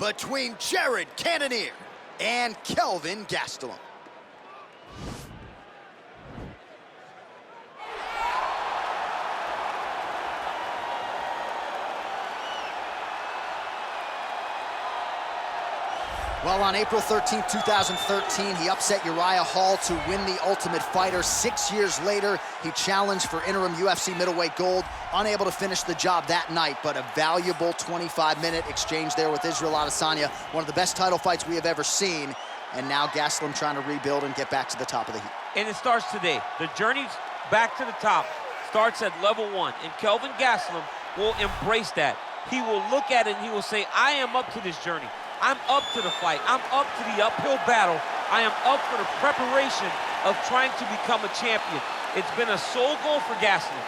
between Cannonier and Kelvin Gastelum. Well, on April 13, 2013, he upset Uriah Hall to win the Ultimate Fighter. 6 years later, he challenged for interim UFC middleweight gold, unable to finish the job that night, but a valuable 25-minute exchange there with Israel Adesanya, one of the best title fights we have ever seen, and now Gastelum trying to rebuild and get back to the top of the heap. And it starts today. The journey back to the top starts at level 1, and Kelvin Gastelum will embrace that. He will look at it and he will say, I am up to this journey. I'm up to the fight. I'm up to the uphill battle. I am up for the preparation of trying to become a champion. It's been a sole goal for Gastelum,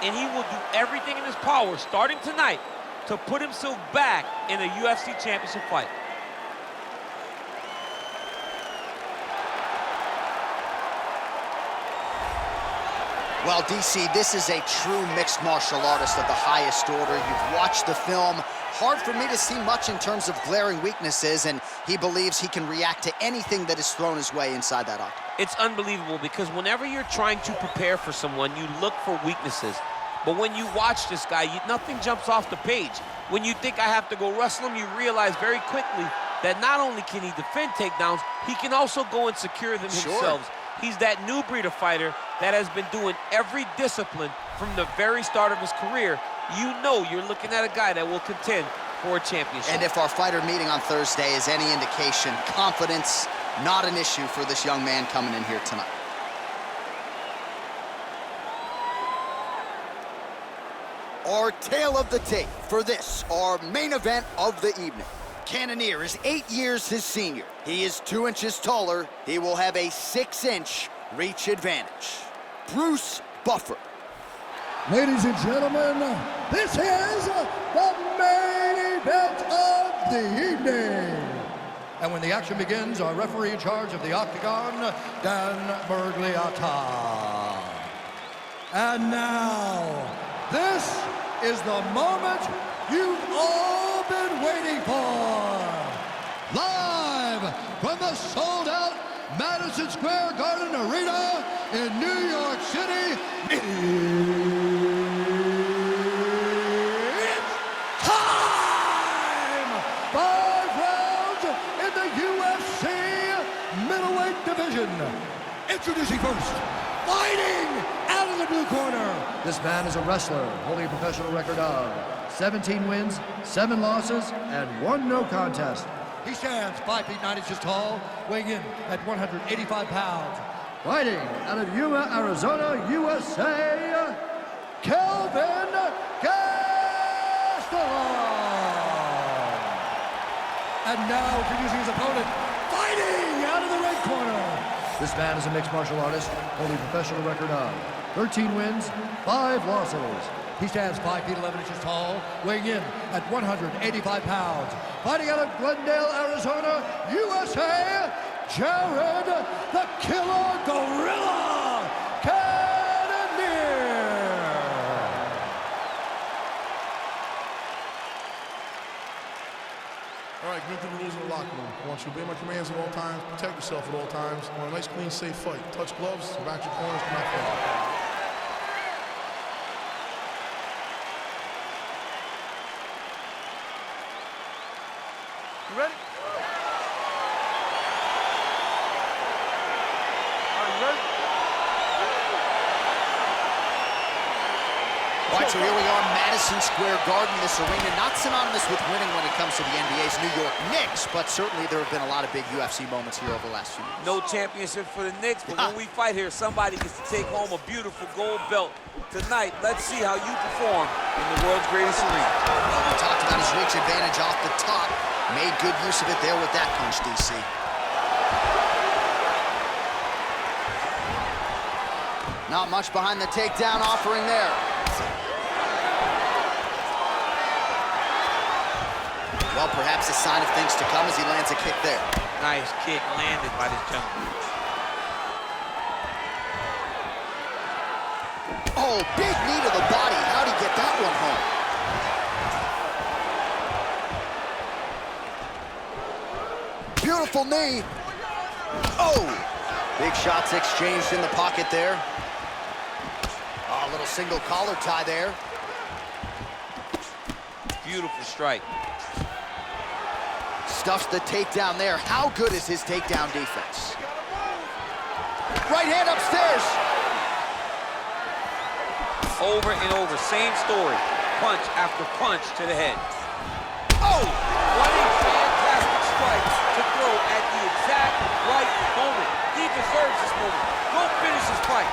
and he will do everything in his power, starting tonight, to put himself back in a UFC championship fight. Well, DC, this is a true mixed martial artist of the highest order. You've watched the film. Hard for me to see much in terms of glaring weaknesses, and he believes he can react to anything that is thrown his way inside that octagon. It's unbelievable because whenever you're trying to prepare for someone, you look for weaknesses. But when you watch this guy, nothing jumps off the page. When you think I have to go wrestle him, you realize very quickly that not only can he defend takedowns, he can also go and secure them himself. He's that new breed of fighter that has been doing every discipline from the very start of his career. You know you're looking at a guy that will contend for a championship. And if our fighter meeting on Thursday is any indication, confidence not an issue for this young man coming in here tonight. Our tale of the tape for this, our main event of the evening. Cannonier is 8 years his senior. He is 2 inches taller. He will have a 6-inch reach advantage. Bruce Buffer. Ladies and gentlemen, this is the main event of the evening. And when the action begins, our referee in charge of the octagon, Dan Bergliata. And now, this is the moment you've all been waiting for. Live from the sold-out Madison Square Garden Arena in New York City, it's time! 5 rounds in the UFC middleweight division. Introducing first, fighting out of the blue corner. This man is a wrestler holding a professional record of 17 wins, 7 losses, and 1 no contest. He stands 5 feet 9 inches tall, weighing in at 185 pounds. Fighting out of Yuma, Arizona, USA, Kelvin Gastelum. And now introducing his opponent, fighting out of the red corner. This man is a mixed martial artist, holding a professional record of 13 wins, 5 losses. He stands 5 feet 11 inches tall, weighing in at 185 pounds. Fighting out of Glendale, Arizona, USA, Jared the Killer Gorilla Cannonier. All right, get through the rules of the locker room. I want you to obey my commands at all times, protect yourself at all times. I want a nice, clean, safe fight. Touch gloves, back your corners, come out fight. You ready? Are you ready? All right, so here we are, Madison Square Garden, this arena, not synonymous with winning when it comes to the NBA's New York Knicks, but certainly there have been a lot of big UFC moments here over the last few years. No championship for the Knicks, but when we fight here, somebody gets to take home a beautiful gold belt. Tonight, let's see how you perform in the world's greatest arena. Well, we talked about his reach advantage off the top. Made good use of it there with that punch, DC. Not much behind the takedown offering there. Well, perhaps a sign of things to come as he lands a kick there. Nice kick landed by this gentleman. Oh, big knee to the body. How'd he get that one home? beautiful knee. Oh! Big shots exchanged in the pocket there. Oh, a little single collar tie there. Beautiful strike. Stuffs the takedown there. How good is his takedown defense? Right hand upstairs. Over and over, same story. Punch after punch to the head. Oh! What a fantastic strike to throw at the exact right moment. He deserves this moment. Go finish his fight.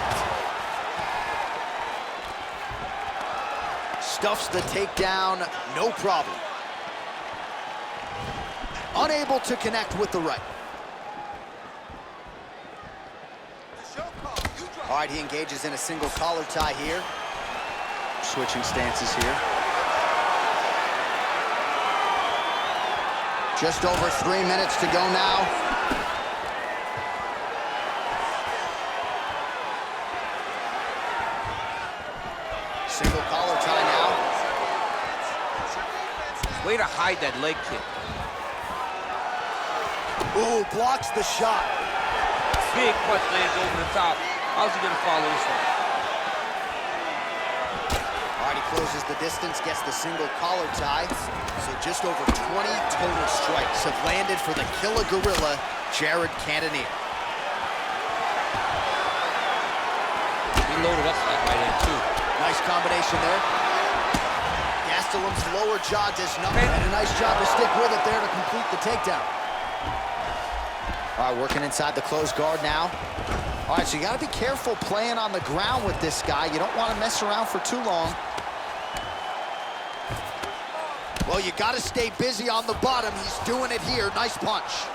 Stuffs the takedown, no problem. Unable to connect with the right. All right, he engages in a single collar tie here. Switching stances here. Just over 3 minutes to go now. Single collar tie now. Way to hide that leg kick. Ooh, blocks the shot. Big punch lands over the top. How's he gonna follow this one? All right, he closes the distance, gets the single collar tie. So just over 20 total strikes have landed for the killer gorilla, Cannonier. He loaded up that right hand too. Nice combination there. Gastelum's lower jaw does nothing, and a nice job to stick with it there to complete the takedown. All right, working inside the closed guard now. All right, so you got to be careful playing on the ground with this guy. You don't want to mess around for too long. Well, you got to stay busy on the bottom. He's doing it here. Nice punch.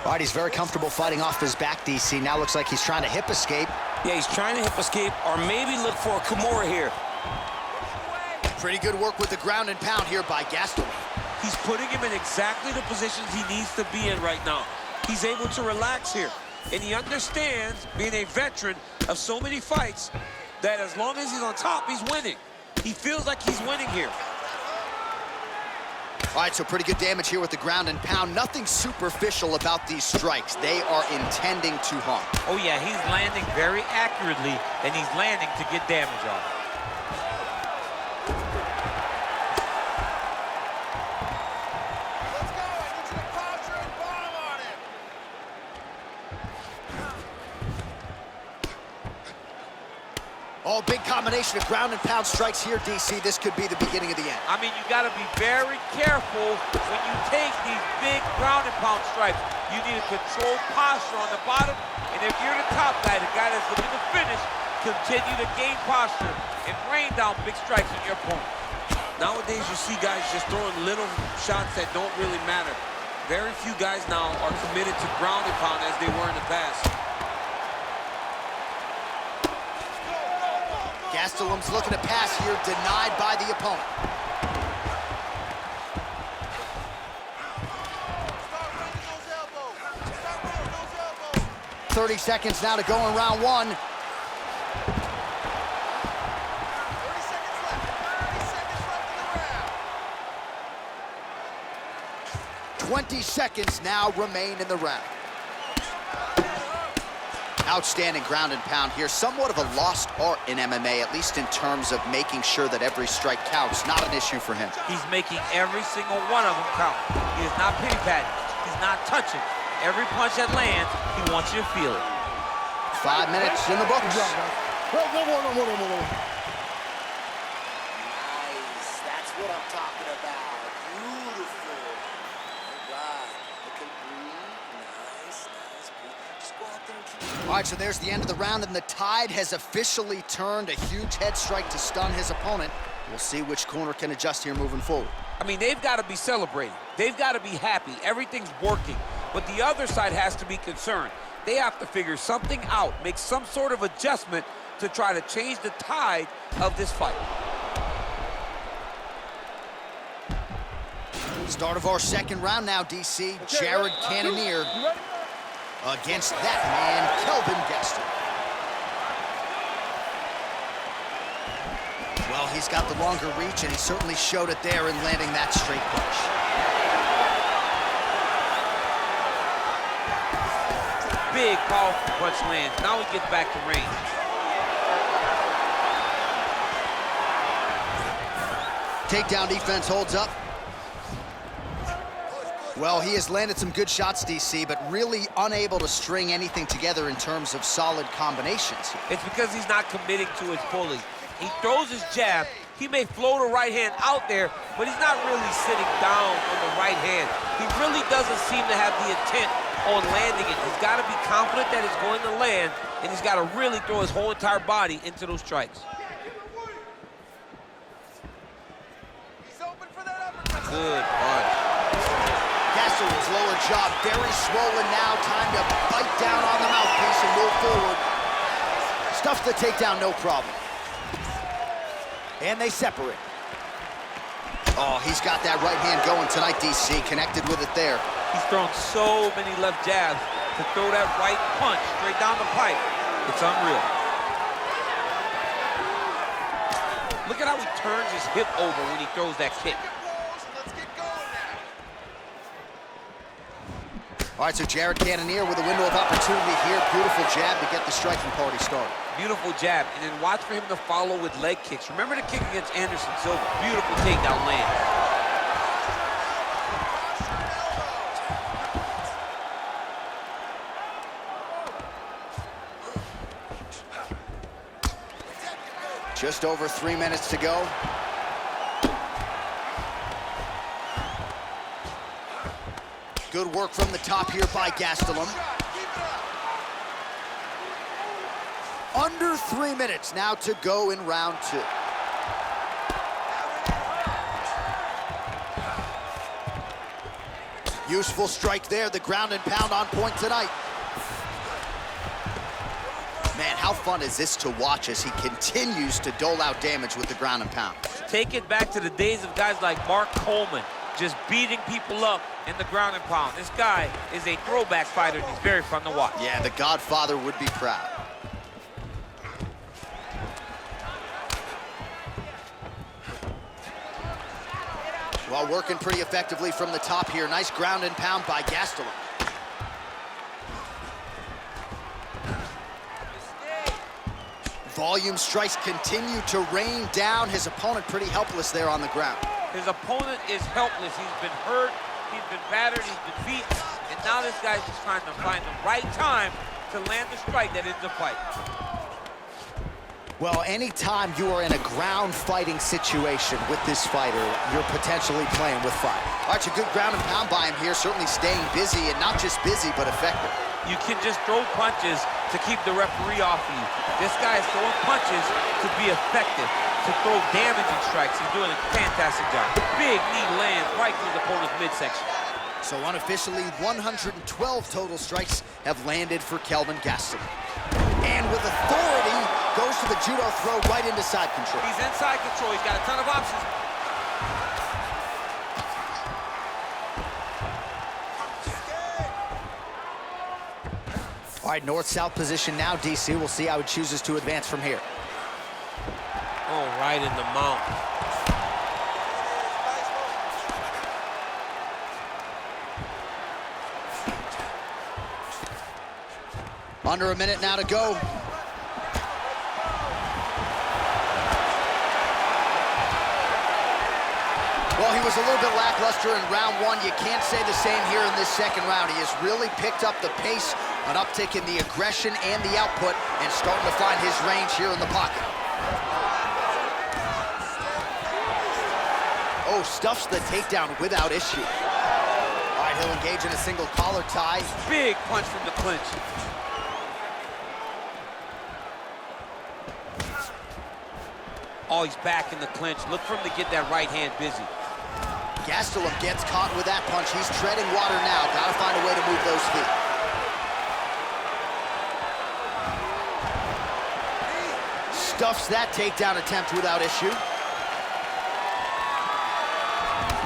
All right, he's very comfortable fighting off his back, DC. Now looks like he's trying to hip escape. Yeah, he's trying to hip escape or maybe look for a Kimura here. Pretty good work with the ground and pound here by Gastelum. He's putting him in exactly the positions he needs to be in right now. He's able to relax here. And he understands, being a veteran of so many fights, that as long as he's on top, he's winning. He feels like he's winning here. All right, so pretty good damage here with the ground and pound. Nothing superficial about these strikes. They are intending to harm. Oh yeah, he's landing very accurately, and he's landing to get damage off. Oh, big combination of ground and pound strikes here, DC. This could be the beginning of the end. I mean, you got to be very careful when you take these big ground and pound strikes. You need a controlled posture on the bottom, and if you're the top guy, the guy that's looking to finish, continue to gain posture and rain down big strikes on your opponent. Nowadays, you see guys just throwing little shots that don't really matter. Very few guys now are committed to ground and pound as they were in the past. Gastelum's looking to pass here, denied by the opponent. Start 30 seconds now to go in round one. 30 seconds left. 30 seconds left in the round. 20 seconds now remain in the round. Outstanding ground and pound here. Somewhat of a lost art in MMA, at least in terms of making sure that every strike counts. Not an issue for him. He's making every single one of them count. He is not pity-patting. He's not touching. Every punch that lands, he wants you to feel it. 5 minutes in the books. Nice, that's what I'm talking about. Beautiful. All right, look at breathe. Nice, breathe. Just go out there and keep. All right, so there's the end of the round, and the tide has officially turned. A huge head strike to stun his opponent. We'll see which corner can adjust here moving forward. I mean, they've got to be celebrating. They've got to be happy. Everything's working. But the other side has to be concerned. They have to figure something out, make some sort of adjustment to try to change the tide of this fight. Start of our second round now, DC. Cannonier against that man, Kelvin Gastelum. Well he's got the longer reach, and he certainly showed it there in landing that straight punch. Big, powerful punch lands. Now he gets back to range. Takedown defense holds up. Well, he has landed some good shots, DC, but really unable to string anything together in terms of solid combinations. It's because he's not committing to his pulling. He throws his jab. He may float a right hand out there, but he's not really sitting down on the right hand. He really doesn't seem to have the intent on landing it. He's got to be confident that it's going to land, and he's got to really throw his whole entire body into those strikes. Good punch. Gastelum's lower jaw very swollen now. Time to bite down on the mouthpiece and move forward. Stuffs the takedown, no problem. And they separate. Oh, he's got that right hand going tonight, DC. Connected with it there. He's thrown so many left jabs to throw that right punch straight down the pipe. It's unreal. Look at how he turns his hip over when he throws that kick. All right, so Jared Cannonier with a window of opportunity here. Beautiful jab to get the striking party started. Beautiful jab, and then watch for him to follow with leg kicks. Remember the kick against Anderson Silva. Beautiful takedown land. Just over 3 minutes to go. Good work from the top here by Gastelum. Under 3 minutes now to go in round 2. Useful strike there, the ground and pound on point tonight. Man, how fun is this to watch as he continues to dole out damage with the ground and pound. Take it back to the days of guys like Mark Coleman, just beating people up in the ground and pound. This guy is a throwback fighter, and he's very fun to watch. Yeah, the Godfather would be proud. Well, working pretty effectively from the top here. Nice ground and pound by Gastelum. Volume strikes continue to rain down. His opponent pretty helpless there on the ground. His opponent is helpless. He's been hurt, he's been battered, he's been beaten, and now this guy's just trying to find the right time to land the strike that ends the fight. Well, anytime you are in a ground fighting situation with this fighter, you're potentially playing with fire. All right, a good ground and pound by him here, certainly staying busy, and not just busy, but effective. You can just throw punches to keep the referee off of you. This guy is throwing punches to be effective, to throw damaging strikes. He's doing a fantastic job. Big knee lands right through the opponent's midsection. So unofficially, 112 total strikes have landed for Kelvin Gastelum. And with authority, goes to the judo throw right into side control. He's inside control. He's got a ton of options. All right, north-south position now, DC. We'll see how he chooses to advance from here. Oh, right in the mount. Under a minute now to go. Well, he was a little bit lackluster in round 1. You can't say the same here in this second round. He has really picked up the pace, an uptick in the aggression and the output, and starting to find his range here in the pocket. Oh, stuffs the takedown without issue. All right, he'll engage in a single collar tie. Big punch from the clinch. Oh, he's back in the clinch. Look for him to get that right hand busy. Gastelum gets caught with that punch. He's treading water now. Gotta find a way to move those feet. Stuffs that takedown attempt without issue.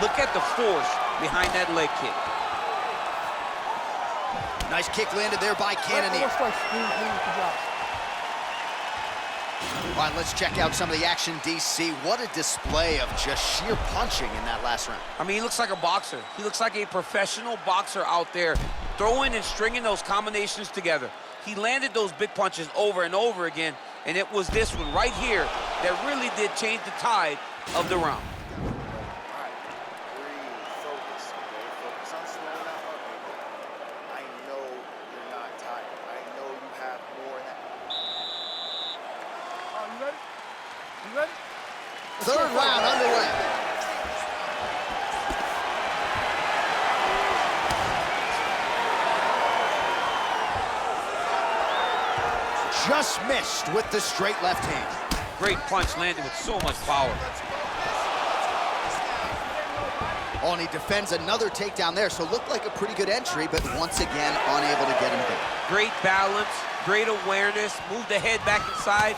Look at the force behind that leg kick. Nice kick landed there by Cannonier. All right, let's check out some of the action, DC. What a display of just sheer punching in that last round. I mean, he looks like a boxer. He looks like a professional boxer out there, throwing and stringing those combinations together. He landed those big punches over and over again, and it was this one right here that really did change the tide of the round. Third round underway. Just missed with the straight left hand. Great punch landed with so much power. Oh, and he defends another takedown there, so looked like a pretty good entry, but once again, unable to get him down. Great balance, great awareness, moved the head back inside,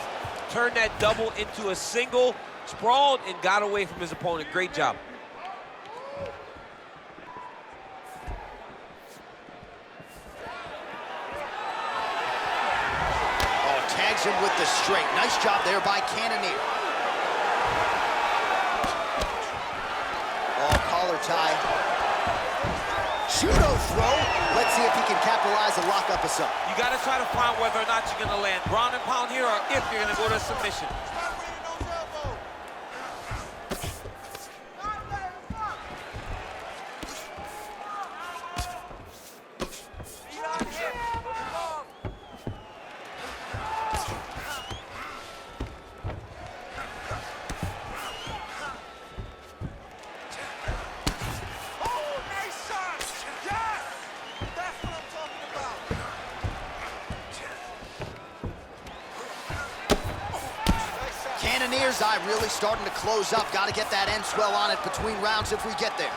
turned that double into a single, sprawled and got away from his opponent. Great job. Oh, tags him with the straight. Nice job there by Cannonier. Oh, collar tie. Judo throw. Let's see if he can capitalize and lock up a sub. You got to try to find whether or not you're going to land ground and pound here or if you're going to go to submission. Cannonier's eye really starting to close up. Got to get that end swell on it between rounds if we get there.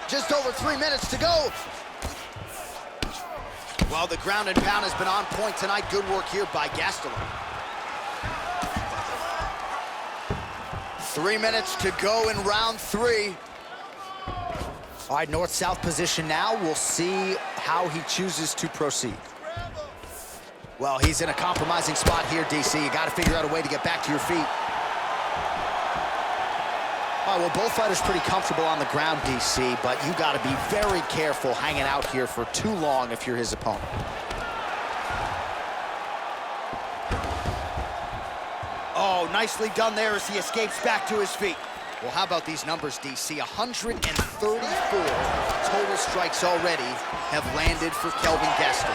Just over 3 minutes to go. Well, the ground and pound has been on point tonight. Good work here by Gastelum. 3 minutes to go in round 3. All right, north-south position now. We'll see how he chooses to proceed. Well, he's in a compromising spot here, DC. You got to figure out a way to get back to your feet. All right, well, both fighters pretty comfortable on the ground, DC, but you got to be very careful hanging out here for too long if you're his opponent. Oh, nicely done there as he escapes back to his feet. Well, how about these numbers, DC? 134 total strikes already have landed for Kelvin Gastelum.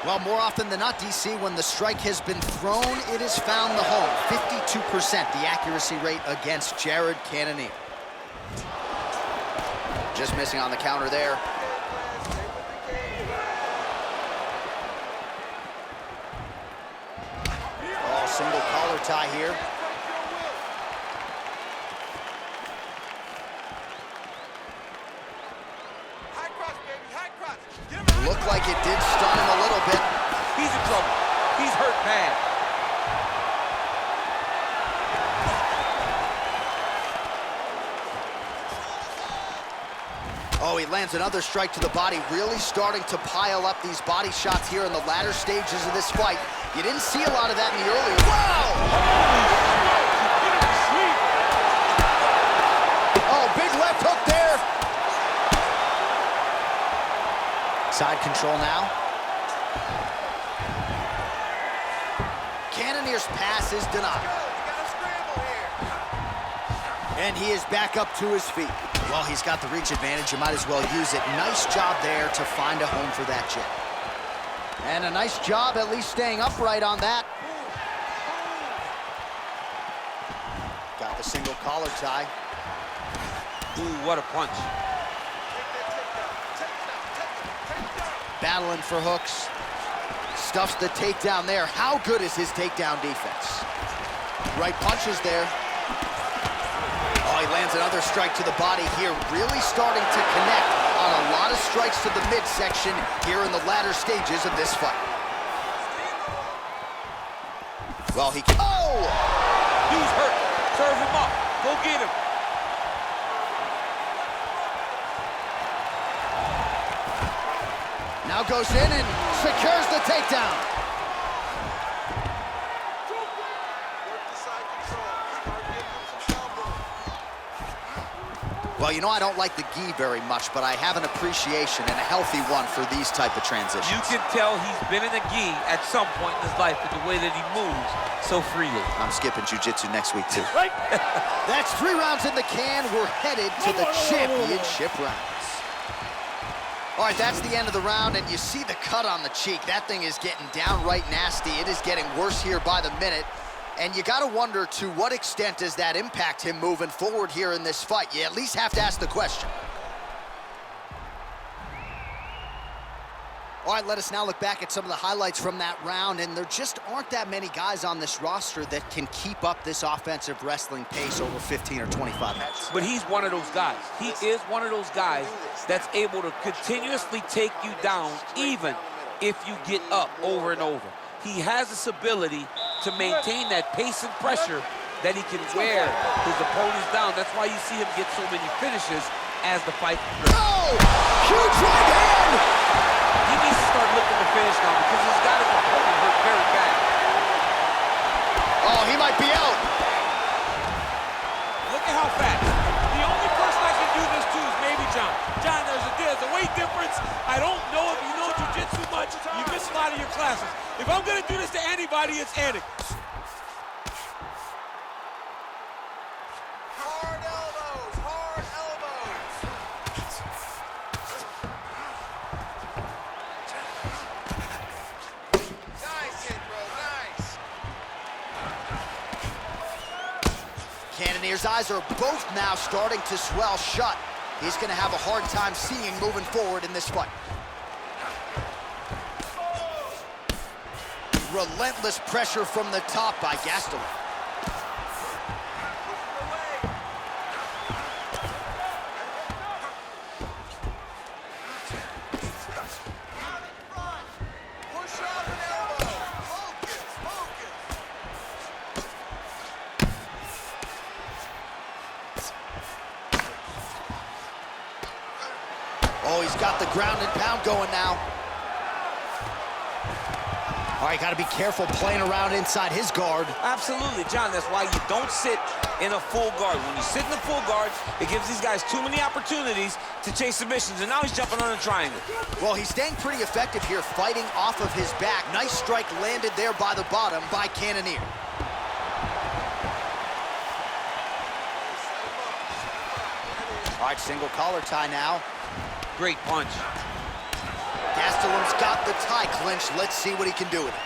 Well, more often than not, DC, when the strike has been thrown, it has found the home. 52% the accuracy rate against Jared Cannonier. Just missing on the counter there. Oh, single collar tie here. Looked like it did stun him a little bit. He's in trouble. He's hurt bad. Oh, he lands another strike to the body, really starting to pile up these body shots here in the latter stages of this fight. You didn't see a lot of that in the early. Wow! Oh, big left hook there. Side control now. Cannonier's pass is denied. And he is back up to his feet. Well, he's got the reach advantage. You might as well use it. Nice job there to find a home for that jab. And a nice job at least staying upright on that. Got the single collar tie. Ooh, what a punch. Battling for hooks. Stuffs the takedown there. How good is his takedown defense? Right punches there. Oh, he lands another strike to the body here. Really starting to connect on a lot of strikes to the midsection here in the latter stages of this fight. Well, he can... Oh! Dude's hurt. Serve him up. Go get him. Now goes in and secures the takedown. Well, you know, I don't like the gi very much, but I have an appreciation and a healthy one for these type of transitions. You can tell he's been in a gi at some point in his life with the way that he moves so freely. I'm skipping jiu-jitsu next week, too. That's 3 rounds in the can. We're headed to the championship rounds. All right, that's the end of the round, and you see the cut on the cheek. That thing is getting downright nasty. It is getting worse here by the minute. And you got to wonder, to what extent does that impact him moving forward here in this fight? You at least have to ask the question. All right, let us now look back at some of the highlights from that round, and there just aren't that many guys on this roster that can keep up this offensive wrestling pace over 15 or 25 minutes. But he's one of those guys. He is one of those guys that's able to continuously take you down, even if you get up over and over. He has this ability to maintain that pace and pressure that he can wear his opponents down. That's why you see him get so many finishes as the fight progresses. Oh! Huge right hand! He needs to start looking to finish now because he's got his opponent hurt very bad. Oh, he might be out. Look at how fast. The only person I can do this to is maybe John. John, there's a weight difference. I don't know if you know jiu-jitsu much. You miss a lot of your classes. If I'm gonna do this to anybody, it's Anik. Hard elbows, hard elbows. Nice hit, bro, nice. Cannonier's eyes are both now starting to swell shut. He's going to have a hard time seeing moving forward in this fight. Relentless pressure from the top by Gastelum. Push out an elbow. Focus, focus. Oh, he's got the ground and pound going now. All right, got to be careful playing around inside his guard. Absolutely, John. That's why you don't sit in a full guard. When you sit in the full guard, it gives these guys too many opportunities to chase submissions, and now he's jumping on a triangle. Well, he's staying pretty effective here, fighting off of his back. Nice strike landed there by the bottom by Cannonier. All right, single collar tie now. Great punch. Gastelum's got the tie clinch. Let's see what he can do with it.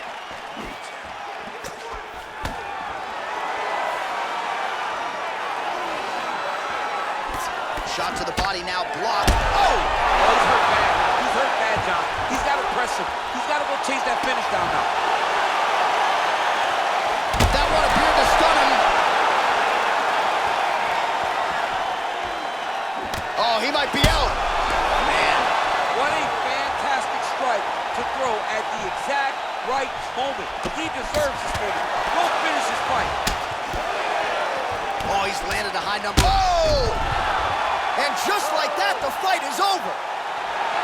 Shot to the body now, blocked. Oh! Oh, he's hurt bad. He's hurt bad, John. He's got to press him. He's got to go chase that finish down now. That one appeared to stun him. Oh, he might be out. Man. What a fantastic strike to throw at the exact right moment. He deserves this finish. Go finish his fight. Oh, he's landed a high number. Oh! And just like that, the fight is over.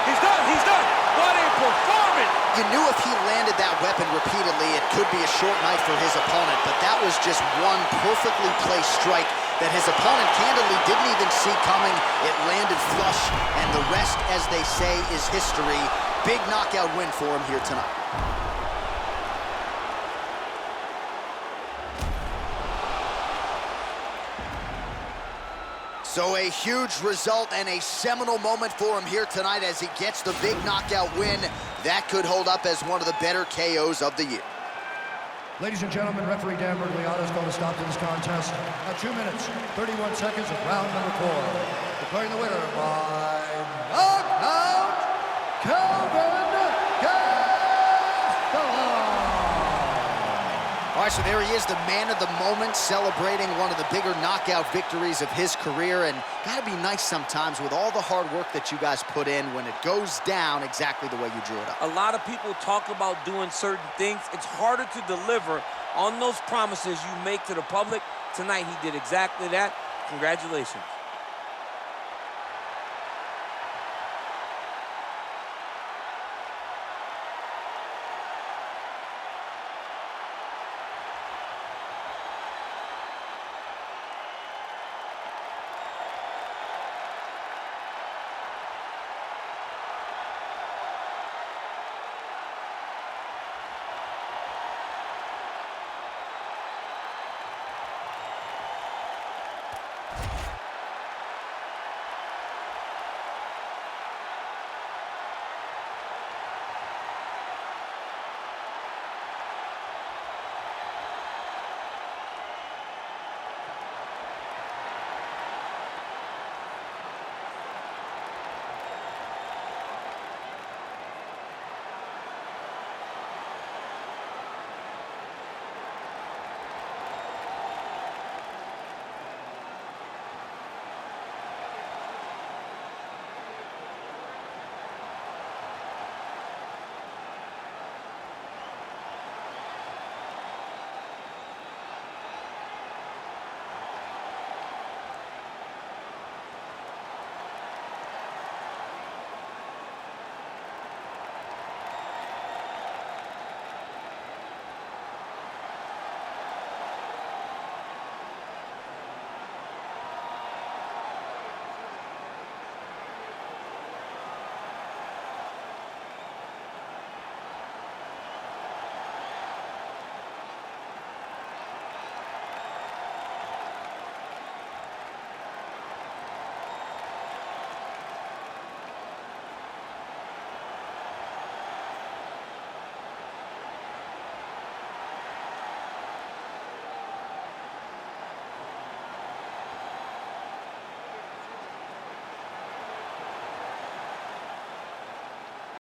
He's done. He's done. What a performance. You knew if he landed that weapon repeatedly, it could be a short night for his opponent, but that was just one perfectly placed strike that his opponent candidly didn't even see coming. It landed flush, and the rest, as they say, is history. Big knockout win for him here tonight. So a huge result and a seminal moment for him here tonight as he gets the big knockout win. That could hold up as one of the better KOs of the year. Ladies and gentlemen, referee Dan Bergliano is going to stop to this contest at 2 minutes, 31 seconds of round number 4. Declaring the winner by knockout, Kelvin Gastelum. All right, so there he is, the man of the moment, celebrating one of the bigger knockout victories of his career. And gotta be nice sometimes with all the hard work that you guys put in when it goes down exactly the way you drew it up. A lot of people talk about doing certain things. It's harder to deliver on those promises you make to the public. Tonight, he did exactly that. Congratulations.